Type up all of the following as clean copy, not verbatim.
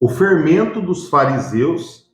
o fermento dos fariseus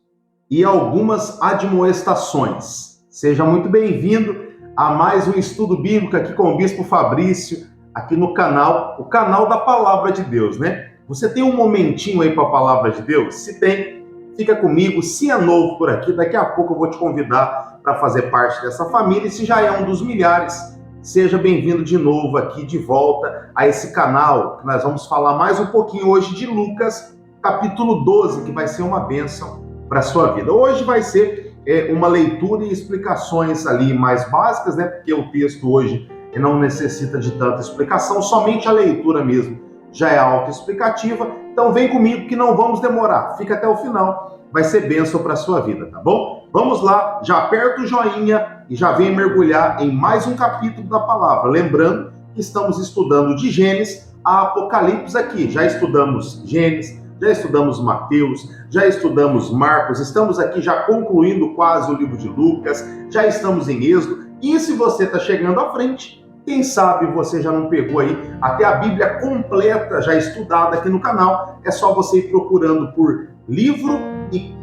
e algumas admoestações. Seja muito bem-vindo a mais um estudo bíblico aqui com o Bispo Fabrício, aqui no canal, o canal da Palavra de Deus, né? Você tem um momentinho aí para a Palavra de Deus? Se tem, fica comigo. Se é novo por aqui, daqui a pouco eu vou te convidar para fazer parte dessa família. E se já é um dos milhares, seja bem-vindo de novo aqui, de volta a esse canal, que nós vamos falar mais um pouquinho hoje de Lucas, capítulo 12, que vai ser uma bênção para a sua vida. Hoje vai ser uma leitura e explicações ali mais básicas, né? Porque o texto hoje não necessita de tanta explicação, somente a leitura mesmo já é autoexplicativa. Então vem comigo que não vamos demorar, fica até o final, vai ser bênção para a sua vida, tá bom? Vamos lá, já aperta o joinha e já vem mergulhar em mais um capítulo da palavra. Lembrando que estamos estudando de Gênesis a Apocalipse aqui. Já estudamos Gênesis, já estudamos Mateus, já estudamos Marcos, estamos aqui já concluindo quase o livro de Lucas, já estamos em Êxodo. E se você está chegando à frente, quem sabe você já não pegou aí até a Bíblia completa, já estudada aqui no canal, é só você ir procurando por livro e,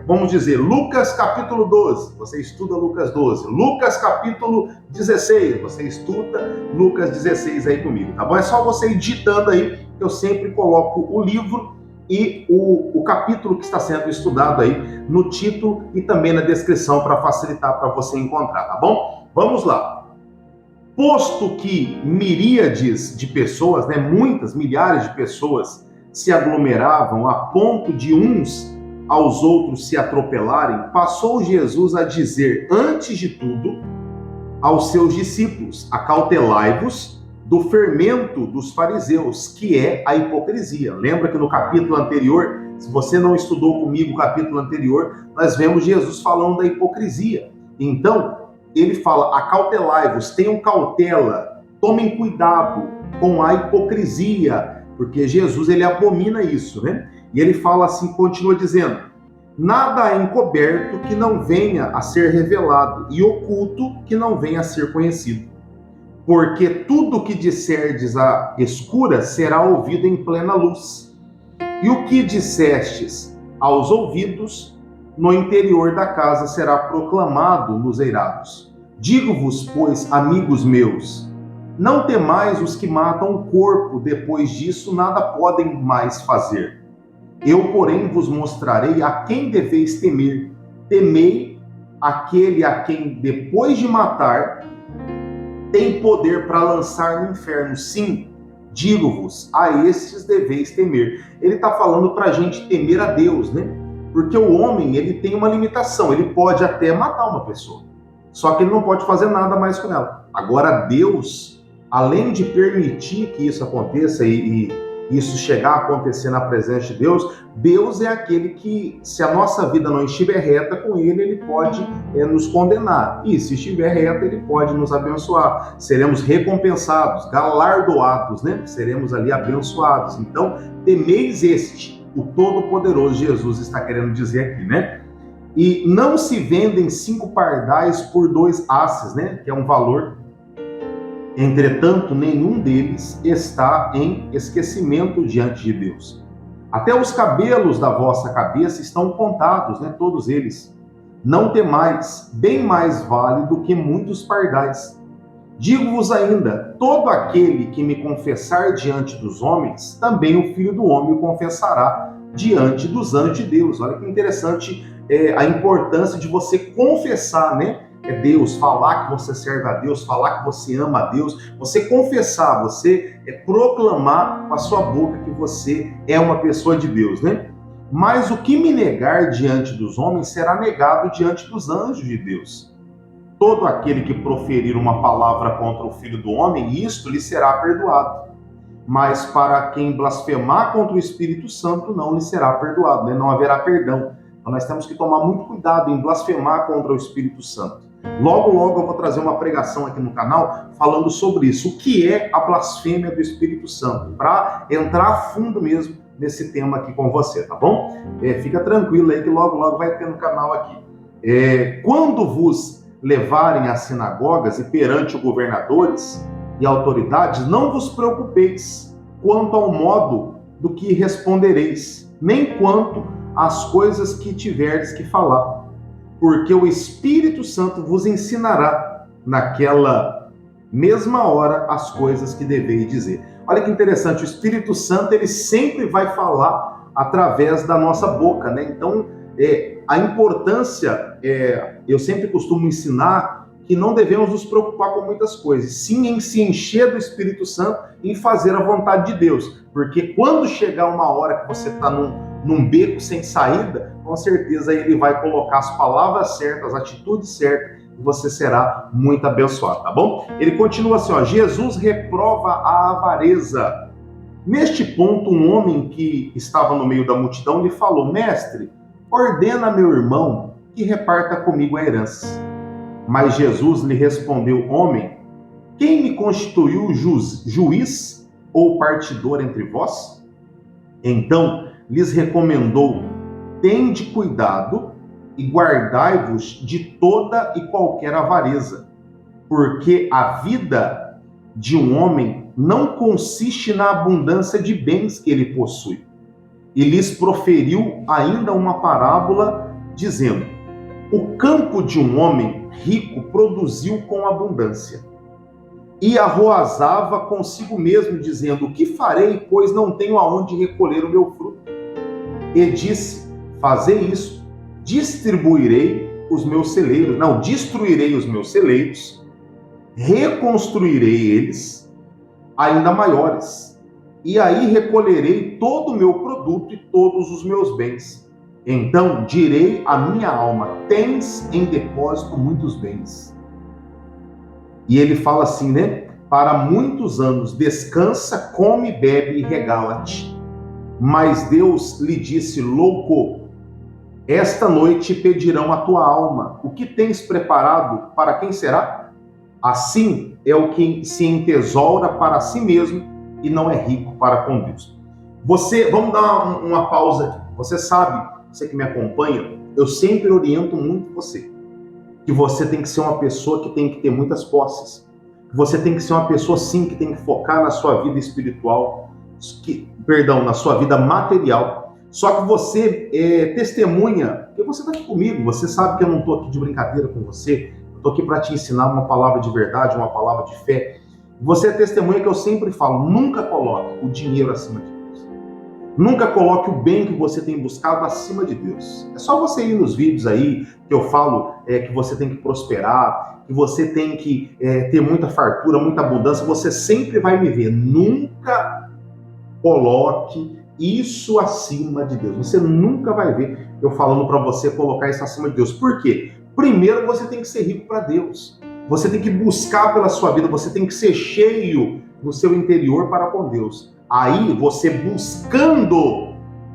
vamos dizer, Lucas capítulo 12, você estuda Lucas 12, Lucas capítulo 16, você estuda Lucas 16 aí comigo, tá bom? É só você ir digitando aí, que eu sempre coloco o livro e o capítulo que está sendo estudado aí no título e também na descrição para facilitar para você encontrar, tá bom? Vamos lá. Posto que miríades de pessoas, né, muitas, milhares de pessoas se aglomeravam a ponto de uns aos outros se atropelarem, passou Jesus a dizer, antes de tudo, aos seus discípulos, acautelai-vos do fermento dos fariseus, que é a hipocrisia. Lembra que no capítulo anterior, se você não estudou comigo o capítulo anterior, nós vemos Jesus falando da hipocrisia. Então, ele fala, acautelai-vos, tenham cautela, tomem cuidado com a hipocrisia, porque Jesus, ele abomina isso, né? E ele fala assim, continua dizendo, nada é encoberto que não venha a ser revelado, e oculto que não venha a ser conhecido. Porque tudo que disserdes a escura será ouvido em plena luz. E o que dissestes aos ouvidos, no interior da casa será proclamado nos eirados. Digo-vos, pois, amigos meus, não temais os que matam o corpo, depois disso nada podem mais fazer. Eu, porém, vos mostrarei a quem deveis temer. Temei aquele a quem, depois de matar, tem poder para lançar no inferno. Sim, digo-vos, a estes deveis temer. Ele está falando para a gente temer a Deus, né? Porque o homem, ele tem uma limitação, ele pode até matar uma pessoa, só que ele não pode fazer nada mais com ela. Agora, Deus, além de permitir que isso aconteça e isso chegar a acontecer na presença de Deus, Deus é aquele que, se a nossa vida não estiver reta com Ele, Ele pode nos condenar. E se estiver reta, Ele pode nos abençoar. Seremos recompensados, galardoados, né? Seremos ali abençoados. Então, temeis este, o Todo-Poderoso Jesus está querendo dizer aqui, né? E não se vendem 5 pardais por 2 asses, né? Que é um valor. Entretanto, nenhum deles está em esquecimento diante de Deus. Até os cabelos da vossa cabeça estão contados, né? Todos eles. Não temais, bem mais vale do que muitos pardais. Digo-vos ainda, todo aquele que me confessar diante dos homens, também o Filho do Homem o confessará diante dos anjos de Deus. Olha que interessante a importância de você confessar, né? Deus, falar que você serve a Deus, falar que você ama a Deus, você confessar, você proclamar com a sua boca que você é uma pessoa de Deus, né? Mas o que me negar diante dos homens será negado diante dos anjos de Deus. Todo aquele que proferir uma palavra contra o Filho do Homem, isto lhe será perdoado. Mas para quem blasfemar contra o Espírito Santo, não lhe será perdoado, né? Não haverá perdão. Então nós temos que tomar muito cuidado em blasfemar contra o Espírito Santo. Logo, logo eu vou trazer uma pregação aqui no canal falando sobre isso. O que é a blasfêmia do Espírito Santo? Para entrar a fundo mesmo nesse tema aqui com você, tá bom? Fica tranquilo aí que logo, logo vai ter no canal aqui. Quando vos levarem às sinagogas e perante os governadores e autoridades, não vos preocupeis quanto ao modo do que respondereis, nem quanto às coisas que tiverdes que falar, porque o Espírito Santo vos ensinará naquela mesma hora as coisas que deveis dizer. Olha que interessante, o Espírito Santo ele sempre vai falar através da nossa boca, né? Então, a importância, eu sempre costumo ensinar que não devemos nos preocupar com muitas coisas, sim em se encher do Espírito Santo e em fazer a vontade de Deus, porque quando chegar uma hora que você está num beco sem saída, com certeza ele vai colocar as palavras certas, as atitudes certas, e você será muito abençoado, tá bom? Ele continua assim, ó, Jesus reprova a avareza. Neste ponto, um homem que estava no meio da multidão lhe falou, mestre, ordena meu irmão que reparta comigo a herança. Mas Jesus lhe respondeu, homem, quem me constituiu juiz ou partidor entre vós? Então lhes recomendou, tende cuidado e guardai-vos de toda e qualquer avareza, porque a vida de um homem não consiste na abundância de bens que ele possui. E lhes proferiu ainda uma parábola, dizendo, o campo de um homem rico produziu com abundância. E arroazava consigo mesmo, dizendo, o que farei, pois não tenho aonde recolher o meu fruto? E disse, fazei isso, destruirei os meus celeiros, reconstruirei eles ainda maiores, e aí recolherei todo o meu produto e todos os meus bens. Então direi à minha alma, tens em depósito muitos bens. E ele fala assim, né? Para muitos anos, descansa, come, bebe e regala-te. Mas Deus lhe disse, louco, esta noite pedirão a tua alma. O que tens preparado, para quem será? Assim é o que se entesoura para si mesmo e não é rico para com Deus. Vamos dar uma pausa aqui. Você sabe, você que me acompanha, eu sempre oriento muito você, que você tem que ser uma pessoa que tem que ter muitas posses, que você tem que ser uma pessoa sim que tem que focar na sua vida espiritual, na sua vida material. Só que você testemunha, porque você está aqui comigo, você sabe que eu não estou aqui de brincadeira com você, eu estou aqui para te ensinar uma palavra de verdade, uma palavra de fé. Você é testemunha que eu sempre falo, nunca coloque o dinheiro acima de Deus. Nunca coloque o bem que você tem buscado acima de Deus. É só você ir nos vídeos aí que eu falo que você tem que prosperar, que você tem que ter muita fartura, muita abundância. Você sempre vai me ver. Nunca coloque isso acima de Deus. Você nunca vai ver eu falando para você colocar isso acima de Deus. Por quê? Primeiro você tem que ser rico para Deus. Você tem que buscar pela sua vida, você tem que ser cheio no seu interior para com Deus. Aí, você buscando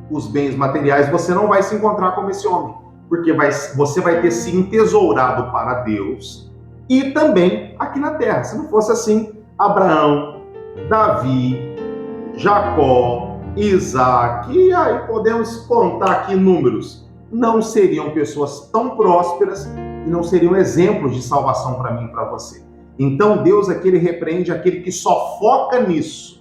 os bens materiais, você não vai se encontrar como esse homem, porque você vai ter se entesourado para Deus e também aqui na terra. Se não fosse assim, Abraão, Davi, Jacó, Isaac, e aí podemos contar aqui números, não seriam pessoas tão prósperas e não seriam exemplos de salvação para mim e para você. Então Deus aqui, ele repreende aquele que só foca nisso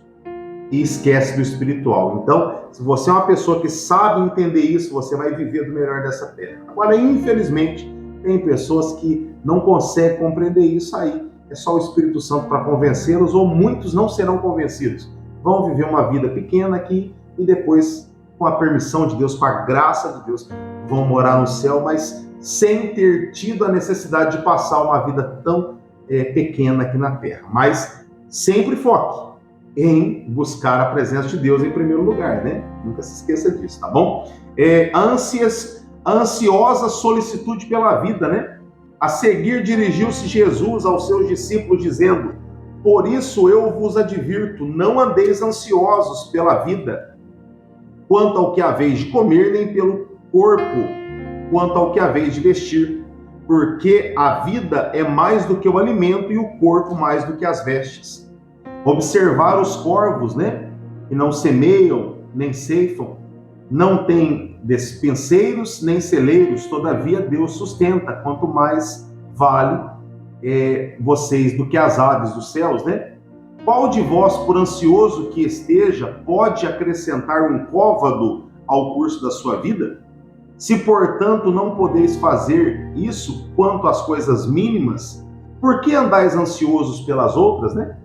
e esquece do espiritual. Então, se você é uma pessoa que sabe entender isso, você vai viver do melhor dessa terra. Agora, infelizmente, tem pessoas que não conseguem compreender isso aí. É só o Espírito Santo para convencê-los, ou muitos não serão convencidos. Vão viver uma vida pequena aqui e depois, com a permissão de Deus, com a graça de Deus, vão morar no céu, mas sem ter tido a necessidade de passar uma vida tão pequena aqui na terra. Mas sempre foque em buscar a presença de Deus em primeiro lugar, né? Nunca se esqueça disso, tá bom? A ansiosa solicitude pela vida, né? A seguir dirigiu-se Jesus aos seus discípulos dizendo, por isso eu vos advirto, não andeis ansiosos pela vida, quanto ao que haveis de comer, nem pelo corpo, quanto ao que haveis de vestir, porque a vida é mais do que o alimento e o corpo mais do que as vestes. Observar os corvos, né? Que não semeiam, nem ceifam, não têm despenseiros, nem celeiros, todavia Deus sustenta, quanto mais vale vocês do que as aves dos céus, né? Qual de vós, por ansioso que esteja, pode acrescentar um côvado ao curso da sua vida? Se, portanto, não podeis fazer isso quanto às coisas mínimas, por que andais ansiosos pelas outras, né?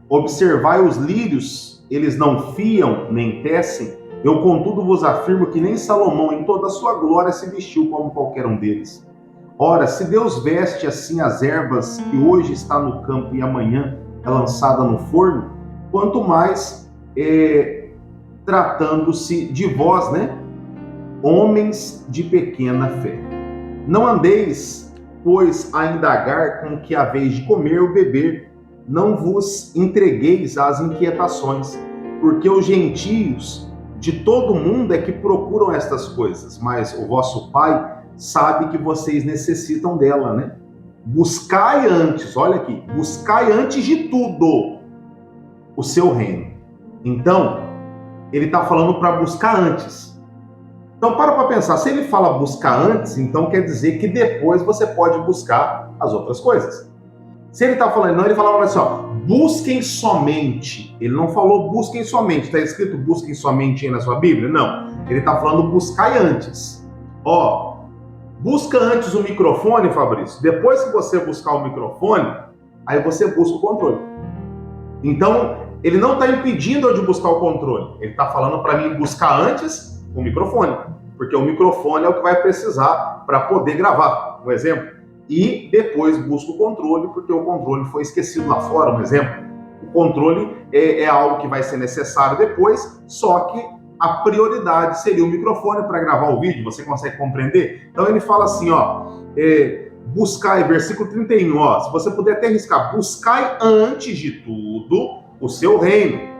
Observai os lírios, eles não fiam nem tecem. Eu, contudo, vos afirmo que nem Salomão, em toda a sua glória, se vestiu como qualquer um deles. Ora, se Deus veste assim as ervas que hoje está no campo e amanhã é lançada no forno, quanto mais tratando-se de vós, né? Homens de pequena fé. Não andeis, pois, a indagar com o que haveis de comer ou beber, não vos entregueis às inquietações, porque os gentios de todo mundo é que procuram estas coisas, mas o vosso Pai sabe que vocês necessitam dela, né? Buscai antes, olha aqui, buscai antes de tudo o seu reino. Então, ele está falando para buscar antes. Então, para pensar, se ele fala buscar antes, então quer dizer que depois você pode buscar as outras coisas. Se ele está falando, não, ele falava assim, ó, busquem somente. Ele não falou busquem somente, está escrito busquem somente aí na sua Bíblia? Não, ele está falando buscai antes. Ó, busca antes o microfone, Fabrício, depois que você buscar o microfone, aí você busca o controle. Então, ele não está impedindo eu de buscar o controle, ele está falando para mim buscar antes o microfone, porque o microfone é o que vai precisar para poder gravar, um exemplo. E depois busco o controle, porque o controle foi esquecido lá fora, um exemplo. O controle é algo que vai ser necessário depois, só que a prioridade seria o microfone para gravar o vídeo, você consegue compreender? Então ele fala assim, ó, buscai, versículo 31, ó, se você puder até arriscar, buscai antes de tudo o seu reino,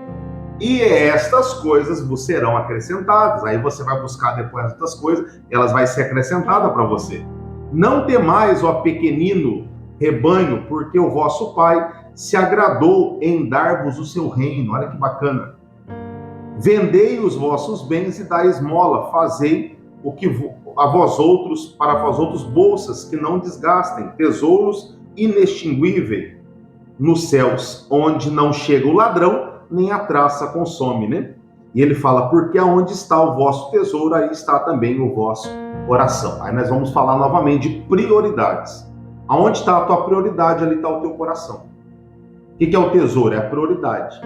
e estas coisas vos serão acrescentadas. Aí você vai buscar depois estas coisas, elas vão ser acrescentadas para você. Não temais, ó pequenino rebanho, porque o vosso Pai se agradou em dar-vos o seu reino. Olha que bacana. Vendei os vossos bens e dai esmola, fazei o que para vós outros bolsas que não desgastem, tesouros inextinguíveis nos céus, onde não chega o ladrão, nem a traça consome, né? E ele fala, porque aonde está o vosso tesouro, aí está também o vosso coração. Aí nós vamos falar novamente de prioridades. Aonde está a tua prioridade, ali está o teu coração. O que é o tesouro? É a prioridade.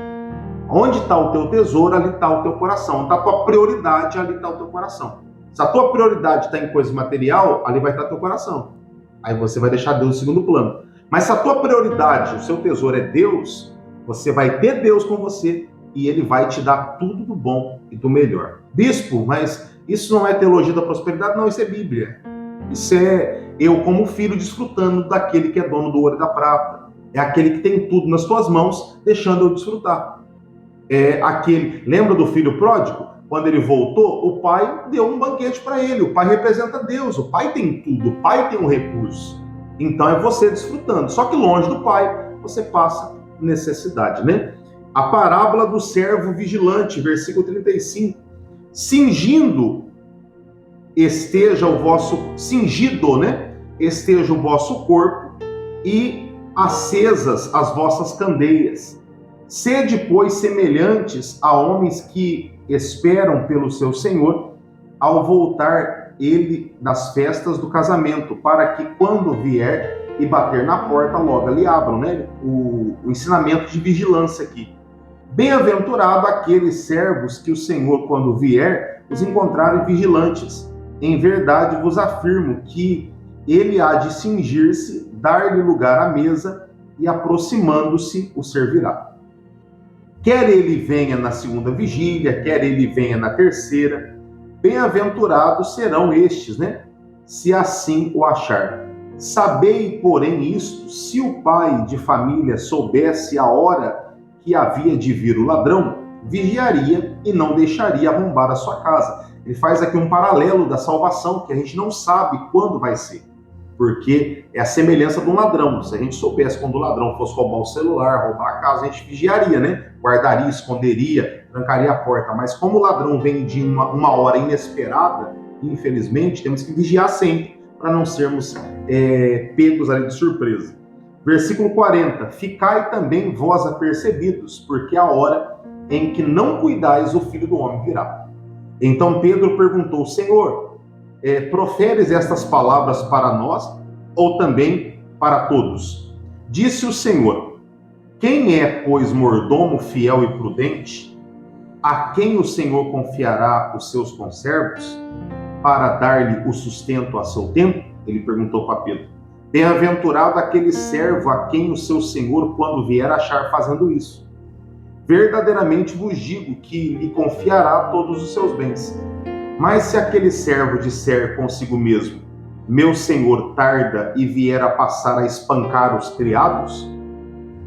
Onde está o teu tesouro, ali está o teu coração. Onde está a tua prioridade, ali está o teu coração. Se a tua prioridade está em coisa material, ali vai estar teu coração. Aí você vai deixar Deus em segundo plano. Mas se a tua prioridade, o seu tesouro é Deus, você vai ter Deus com você e Ele vai te dar tudo do bom e do melhor. Bispo, mas isso não é teologia da prosperidade? Não, isso é Bíblia. Isso é eu como filho desfrutando daquele que é dono do ouro e da prata. É aquele que tem tudo nas tuas mãos, deixando eu desfrutar. É aquele, lembra do filho pródigo? Quando ele voltou, o pai deu um banquete para ele. O pai representa Deus, o pai tem tudo, o pai tem um recurso. Então é você desfrutando. Só que longe do pai, você passa necessidade, né? A parábola do servo vigilante, versículo 35. Cingido, esteja o vosso corpo e acesas as vossas candeias. Sede, pois, semelhantes a homens que esperam pelo seu Senhor, ao voltar ele das festas do casamento, para que quando vier e bater na porta, logo lhe abram, né? O ensinamento de vigilância aqui. Bem-aventurado aqueles servos que o Senhor, quando vier, os encontrarem vigilantes. Em verdade vos afirmo que ele há de cingir-se, dar-lhe lugar à mesa, e aproximando-se o servirá. Quer ele venha na segunda vigília, quer ele venha na terceira, bem-aventurados serão estes, né? Se assim o achar. Sabei, porém, isto, se o pai de família soubesse a hora que havia de vir o ladrão, vigiaria e não deixaria arrombar a sua casa. Ele faz aqui um paralelo da salvação, que a gente não sabe quando vai ser, porque é a semelhança de um ladrão. Se a gente soubesse quando o ladrão fosse roubar o celular, roubar a casa, a gente vigiaria, né? Guardaria, esconderia, trancaria a porta. Mas como o ladrão vem de uma hora inesperada, infelizmente, temos que vigiar sempre, para não sermos pegos ali de surpresa. Versículo 40. Ficai também vós apercebidos, porque a hora em que não cuidais, o Filho do Homem virá. Então Pedro perguntou: Senhor, proferes estas palavras para nós ou também para todos? Disse o Senhor: quem é, pois, mordomo fiel e prudente, a quem o Senhor confiará os seus conservos para dar-lhe o sustento a seu tempo? Ele perguntou para Pedro. Bem-aventurado aquele servo a quem o seu Senhor, quando vier, achar fazendo isso. Verdadeiramente vos digo que lhe confiará todos os seus bens. Mas se aquele servo disser consigo mesmo: meu senhor tarda, e vier a passar a espancar os criados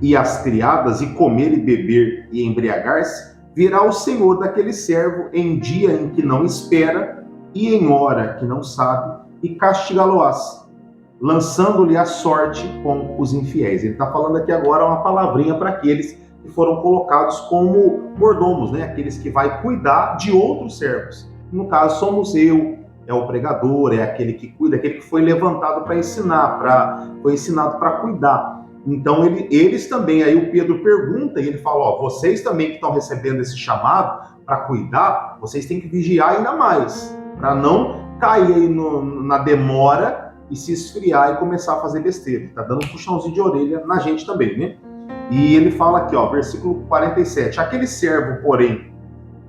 e as criadas, e comer e beber e embriagar-se, virá o senhor daquele servo em dia em que não espera e em hora que não sabe, e castigá-lo-ás, lançando-lhe a sorte com os infiéis. Ele está falando aqui agora uma palavrinha para aqueles que foram colocados como mordomos, né? Aqueles que vai cuidar de outros servos. No caso, somos eu, é o pregador, é aquele que cuida, aquele que foi levantado para ensinar, foi ensinado para cuidar. Então, eles também, aí o Pedro pergunta, e ele fala, ó, vocês também que estão recebendo esse chamado para cuidar, vocês têm que vigiar ainda mais, para não cair aí na demora e se esfriar e começar a fazer besteira. Está dando um puxãozinho de orelha na gente também, né? E ele fala aqui, ó, versículo 47, aquele servo, porém,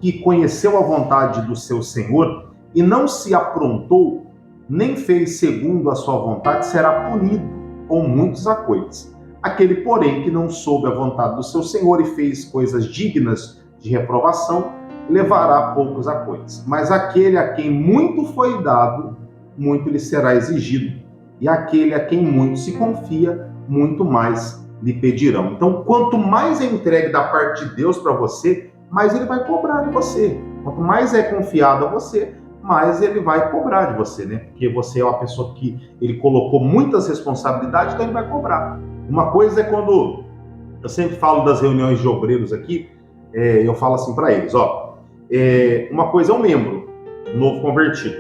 que conheceu a vontade do seu senhor e não se aprontou, nem fez segundo a sua vontade, será punido com muitos acoites. Aquele, porém, que não soube a vontade do seu senhor e fez coisas dignas de reprovação, levará poucos acoites. Mas aquele a quem muito foi dado, muito lhe será exigido. E aquele a quem muito se confia, muito mais lhe pedirão. Então, quanto mais é entregue da parte de Deus para você, mais ele vai cobrar de você. Quanto mais é confiado a você, mais ele vai cobrar de você, né? Porque você é uma pessoa que ele colocou muitas responsabilidades, então ele vai cobrar. Uma coisa é quando eu sempre falo das reuniões de obreiros aqui, eu falo assim para eles, ó, uma coisa é um membro novo convertido,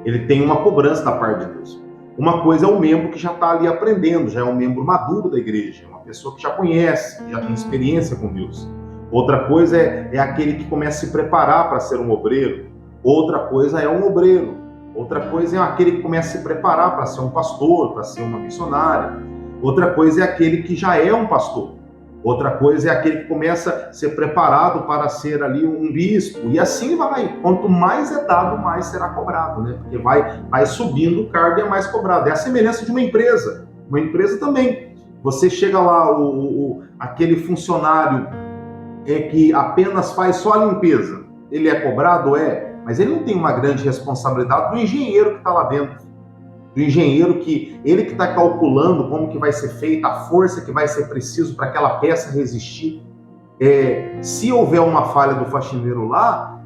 ele tem uma cobrança da parte de Deus. Uma coisa é um membro que já está ali aprendendo, já é um membro maduro da igreja, uma pessoa que já conhece, que já tem experiência com Deus. Outra coisa é aquele que começa a se preparar para ser um obreiro. Outra coisa é um obreiro. Outra coisa é aquele que começa a se preparar para ser um pastor, para ser uma missionária. Outra coisa é aquele que já é um pastor. Outra coisa é aquele que começa a ser preparado para ser ali um bispo. E assim vai. Quanto mais é dado, mais será cobrado, né? Porque vai subindo o cargo e é mais cobrado. É a semelhança de uma empresa. Uma empresa também. Você chega lá, aquele funcionário que apenas faz só a limpeza. Ele é cobrado? É. Mas ele não tem uma grande responsabilidade do engenheiro que está lá dentro. Do engenheiro que está calculando como que vai ser feita, a força que vai ser preciso para aquela peça resistir. Se houver uma falha do faxineiro lá,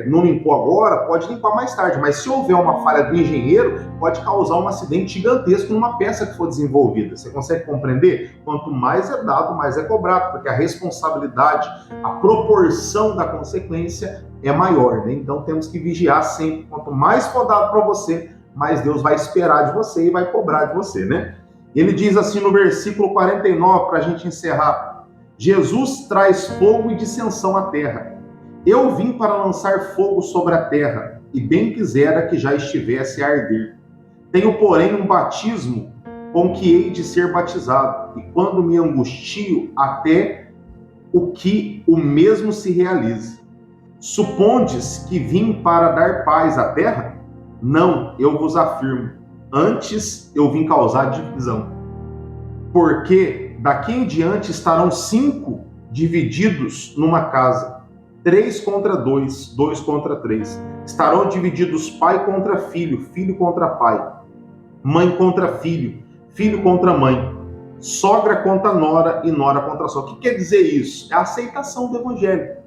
não limpou agora, pode limpar mais tarde, mas se houver uma falha do engenheiro, pode causar um acidente gigantesco numa peça que for desenvolvida. Você consegue compreender? Quanto mais é dado, mais é cobrado, porque a responsabilidade, a proporção da consequência é maior, né? Então temos que vigiar sempre. Quanto mais for dado para você, mais Deus vai esperar de você e vai cobrar de você, né? Ele diz assim no versículo 49, para a gente encerrar: Jesus traz fogo e dissensão à terra. Eu vim para lançar fogo sobre a terra, e bem quisera que já estivesse a arder. Tenho, porém, um batismo com que hei de ser batizado, e quando me angustio até o que o mesmo se realize. Supondes que vim para dar paz à terra? Não, eu vos afirmo, antes eu vim causar divisão. Porque daqui em diante estarão 5 divididos numa casa, 3 contra 2, 2 contra 3. Estarão divididos pai contra filho, filho contra pai, mãe contra filho, filho contra mãe, sogra contra nora e nora contra sogra. O que quer dizer isso? É a aceitação do evangelho.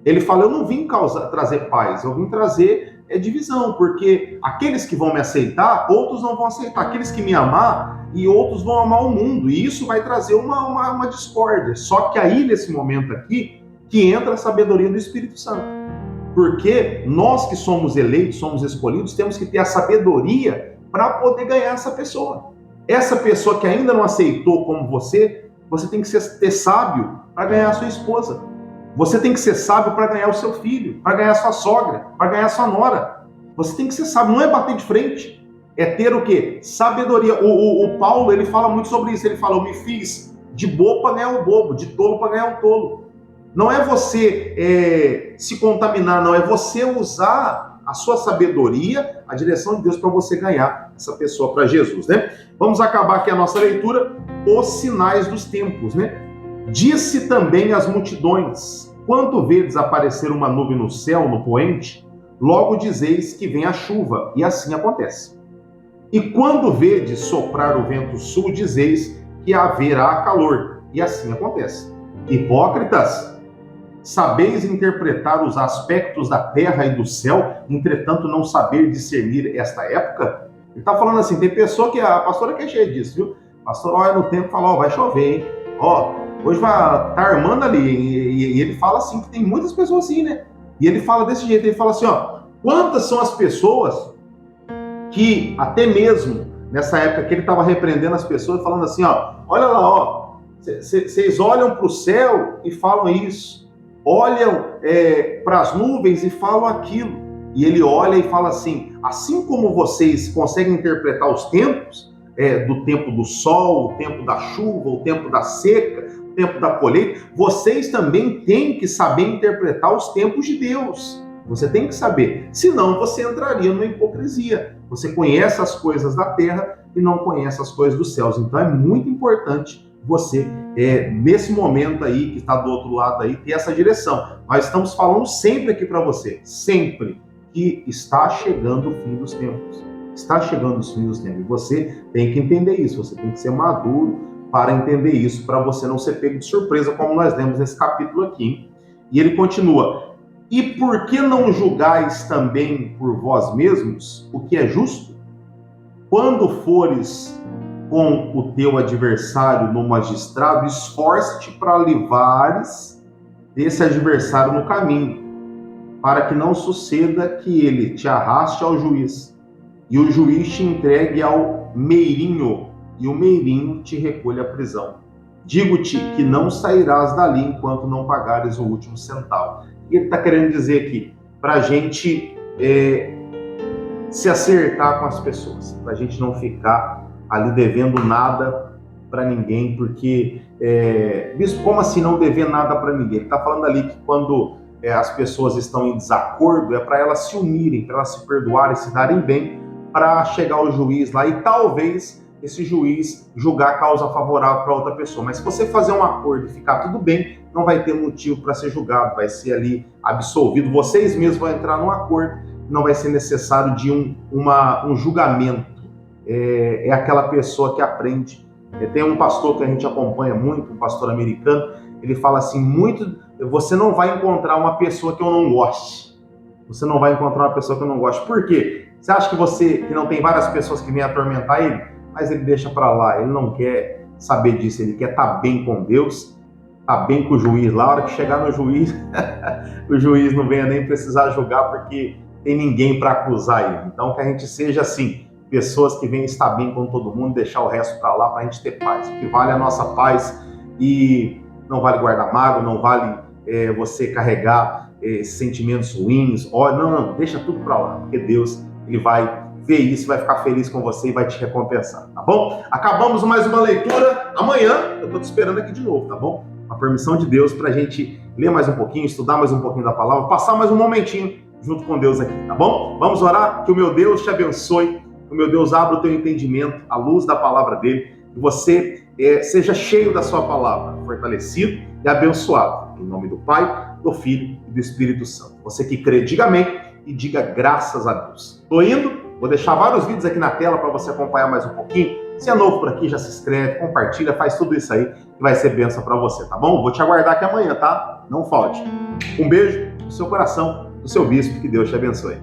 Ele fala, eu não vim trazer paz, eu vim trazer divisão, porque aqueles que vão me aceitar, outros não vão aceitar. Aqueles que me amar, e outros vão amar o mundo, e isso vai trazer uma discórdia. Só que aí, nesse momento aqui, que entra a sabedoria do Espírito Santo. Porque nós que somos eleitos, somos escolhidos, temos que ter a sabedoria para poder ganhar essa pessoa. Essa pessoa que ainda não aceitou como você tem que ter sábio para ganhar a sua esposa. Você tem que ser sábio para ganhar o seu filho, para ganhar a sua sogra, para ganhar a sua nora. Você tem que ser sábio, não é bater de frente. É ter o quê? Sabedoria. O Paulo, ele fala muito sobre isso. Ele fala, eu me fiz de bobo para ganhar o bobo, de tolo para ganhar o tolo. Não é você se contaminar, não. É você usar a sua sabedoria, a direção de Deus para você ganhar essa pessoa para Jesus, né? Vamos acabar aqui a nossa leitura. Os sinais dos tempos, né? Disse também às multidões, quando vedes aparecer uma nuvem no céu, no poente, logo dizeis que vem a chuva, e assim acontece. E quando vedes soprar o vento sul, dizeis que haverá calor, e assim acontece. Hipócritas, sabeis interpretar os aspectos da terra e do céu, entretanto não saber discernir esta época? Ele está falando assim, tem pessoa que, a pastora que é cheia disso, viu? A pastora olha no tempo e fala, vai chover, hein? Hoje tá armando ali, e ele fala assim, que tem muitas pessoas assim, né? E ele fala desse jeito, ele fala assim, quantas são as pessoas que até mesmo nessa época que ele estava repreendendo as pessoas, falando assim, olha lá, vocês olham para o céu e falam isso, olham para as nuvens e falam aquilo, e ele olha e fala assim como vocês conseguem interpretar os tempos, do tempo do sol, o tempo da chuva, o tempo da seca, o tempo da colheita, vocês também têm que saber interpretar os tempos de Deus. Você tem que saber, senão você entraria numa hipocrisia. Você conhece as coisas da terra e não conhece as coisas dos céus. Então é muito importante você, nesse momento aí, que está do outro lado aí, ter essa direção. Nós estamos falando sempre aqui para você, sempre, que está chegando o fim dos tempos. Está chegando o fim dos tempos. E você tem que entender isso, você tem que ser maduro para entender isso, para você não ser pego de surpresa, como nós lemos nesse capítulo aqui. E ele continua, e por que não julgais também por vós mesmos o que é justo? Quando fores com o teu adversário no magistrado, esforce-te para livrares desse adversário no caminho, para que não suceda que ele te arraste ao juiz, e o juiz te entregue ao meirinho, e o meirinho te recolhe à prisão. Digo-te que não sairás dali enquanto não pagares o último centavo. E ele está querendo dizer aqui, para a gente se acertar com as pessoas, para a gente não ficar ali devendo nada para ninguém, porque, bispo, como assim não dever nada para ninguém? Ele está falando ali que quando as pessoas estão em desacordo, é para elas se unirem, para elas se perdoarem, se darem bem, para chegar ao juiz lá e talvez esse juiz julgar a causa favorável para outra pessoa. Mas se você fazer um acordo e ficar tudo bem, não vai ter motivo para ser julgado, vai ser ali absolvido. Vocês mesmos vão entrar num acordo, não vai ser necessário de um julgamento. É aquela pessoa que aprende. Tem um pastor que a gente acompanha muito, um pastor americano, ele fala assim, você não vai encontrar uma pessoa que eu não goste. Você não vai encontrar uma pessoa que eu não goste. Por quê? Você acha que não tem várias pessoas que vêm atormentar ele? Mas ele deixa para lá, ele não quer saber disso, ele quer estar bem com Deus, estar bem com o juiz lá. A hora que chegar no juiz, o juiz não venha nem precisar julgar, porque tem ninguém para acusar ele. Então que a gente seja assim, pessoas que venham estar bem com todo mundo, deixar o resto para lá, para a gente ter paz. O que vale é a nossa paz, e não vale guardar mágoa, não vale você carregar sentimentos ruins. Não, deixa tudo para lá, porque Deus, ele vai ver isso, vai ficar feliz com você e vai te recompensar, tá bom? Acabamos mais uma leitura. Amanhã eu tô te esperando aqui de novo, tá bom? A permissão de Deus pra gente ler mais um pouquinho, estudar mais um pouquinho da palavra, passar mais um momentinho junto com Deus aqui, tá bom? Vamos orar, que o meu Deus te abençoe, que o meu Deus abra o teu entendimento, a luz da palavra dele, que você seja cheio da sua palavra, fortalecido e abençoado. Em nome do Pai, do Filho e do Espírito Santo. Você que crê, diga amém e diga graças a Deus. Tô indo. Vou deixar vários vídeos aqui na tela para você acompanhar mais um pouquinho. Se é novo por aqui, já se inscreve, compartilha, faz tudo isso aí que vai ser bênção para você, tá bom? Vou te aguardar aqui amanhã, tá? Não falte. Um beijo no seu coração, do seu bispo, que Deus te abençoe.